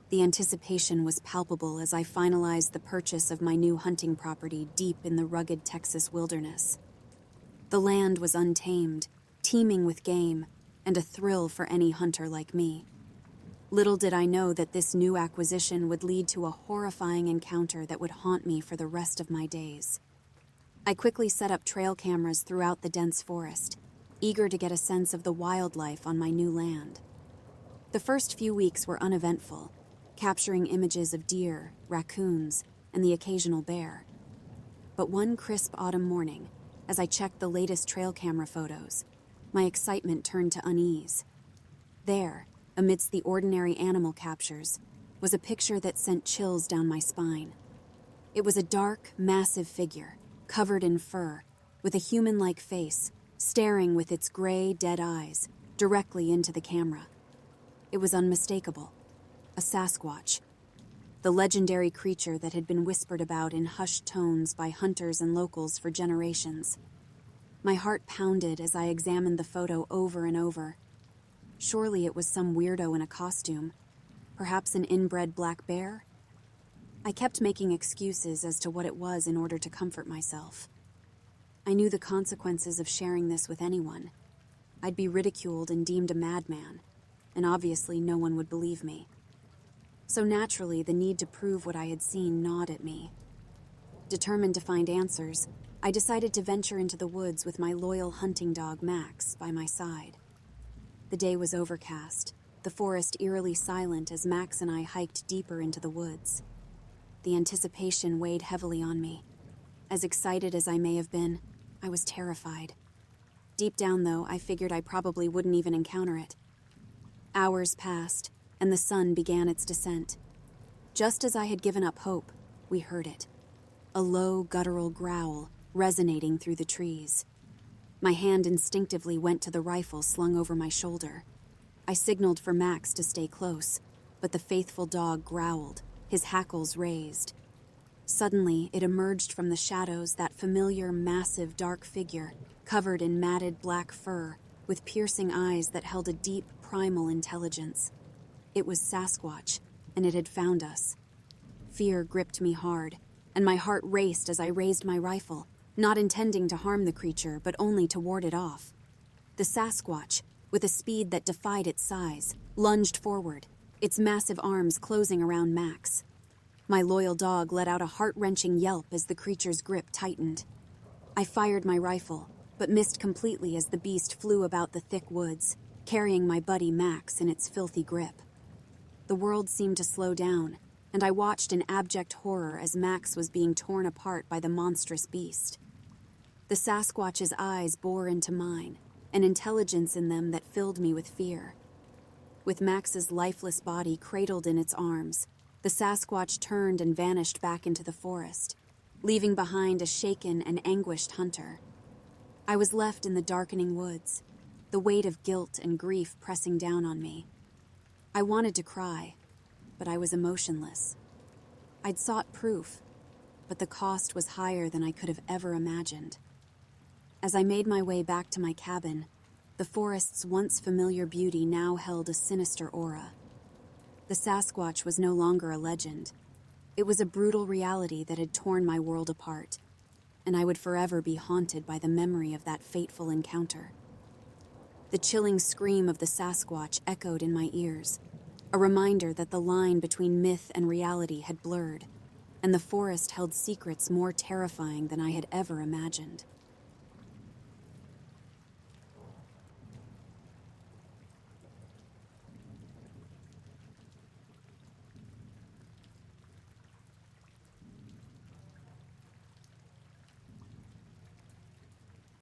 The anticipation was palpable as I finalized the purchase of my new hunting property deep in the rugged Texas wilderness. The land was untamed, teeming with game, and a thrill for any hunter like me. Little did I know that this new acquisition would lead to a horrifying encounter that would haunt me for the rest of my days. I quickly set up trail cameras throughout the dense forest, eager to get a sense of the wildlife on my new land. The first few weeks were uneventful, capturing images of deer, raccoons, and the occasional bear. But one crisp autumn morning, as I checked the latest trail camera photos, my excitement turned to unease. There, amidst the ordinary animal captures, was a picture that sent chills down my spine. It was a dark, massive figure, covered in fur, with a human-like face, staring with its gray, dead eyes directly into the camera. It was unmistakable. A Sasquatch, the legendary creature that had been whispered about in hushed tones by hunters and locals for generations. My heart pounded as I examined the photo over and over. Surely it was some weirdo in a costume, perhaps an inbred black bear? I kept making excuses as to what it was in order to comfort myself. I knew the consequences of sharing this with anyone. I'd be ridiculed and deemed a madman, and obviously no one would believe me. So naturally, the need to prove what I had seen gnawed at me. Determined to find answers, I decided to venture into the woods with my loyal hunting dog Max by my side. The day was overcast, the forest eerily silent as Max and I hiked deeper into the woods. The anticipation weighed heavily on me. As excited as I may have been, I was terrified. Deep down, though, I figured I probably wouldn't even encounter it. Hours passed, and the sun began its descent. Just as I had given up hope, we heard it. A low, guttural growl resonating through the trees. My hand instinctively went to the rifle slung over my shoulder. I signaled for Max to stay close, but the faithful dog growled, his hackles raised. Suddenly, it emerged from the shadows, that familiar, massive, dark figure, covered in matted black fur, with piercing eyes that held a deep, primal intelligence. It was Sasquatch, and it had found us. Fear gripped me hard, and my heart raced as I raised my rifle, not intending to harm the creature, but only to ward it off. The Sasquatch, with a speed that defied its size, lunged forward, its massive arms closing around Max. My loyal dog let out a heart-wrenching yelp as the creature's grip tightened. I fired my rifle, but missed completely as the beast flew about the thick woods, carrying my buddy Max in its filthy grip. The world seemed to slow down, and I watched in abject horror as Max was being torn apart by the monstrous beast. The Sasquatch's eyes bore into mine, an intelligence in them that filled me with fear. With Max's lifeless body cradled in its arms, the Sasquatch turned and vanished back into the forest, leaving behind a shaken and anguished hunter. I was left in the darkening woods, the weight of guilt and grief pressing down on me. I wanted to cry, but I was emotionless. I'd sought proof, but the cost was higher than I could have ever imagined. As I made my way back to my cabin, the forest's once familiar beauty now held a sinister aura. The Sasquatch was no longer a legend. It was a brutal reality that had torn my world apart, and I would forever be haunted by the memory of that fateful encounter. The chilling scream of the Sasquatch echoed in my ears, a reminder that the line between myth and reality had blurred, and the forest held secrets more terrifying than I had ever imagined.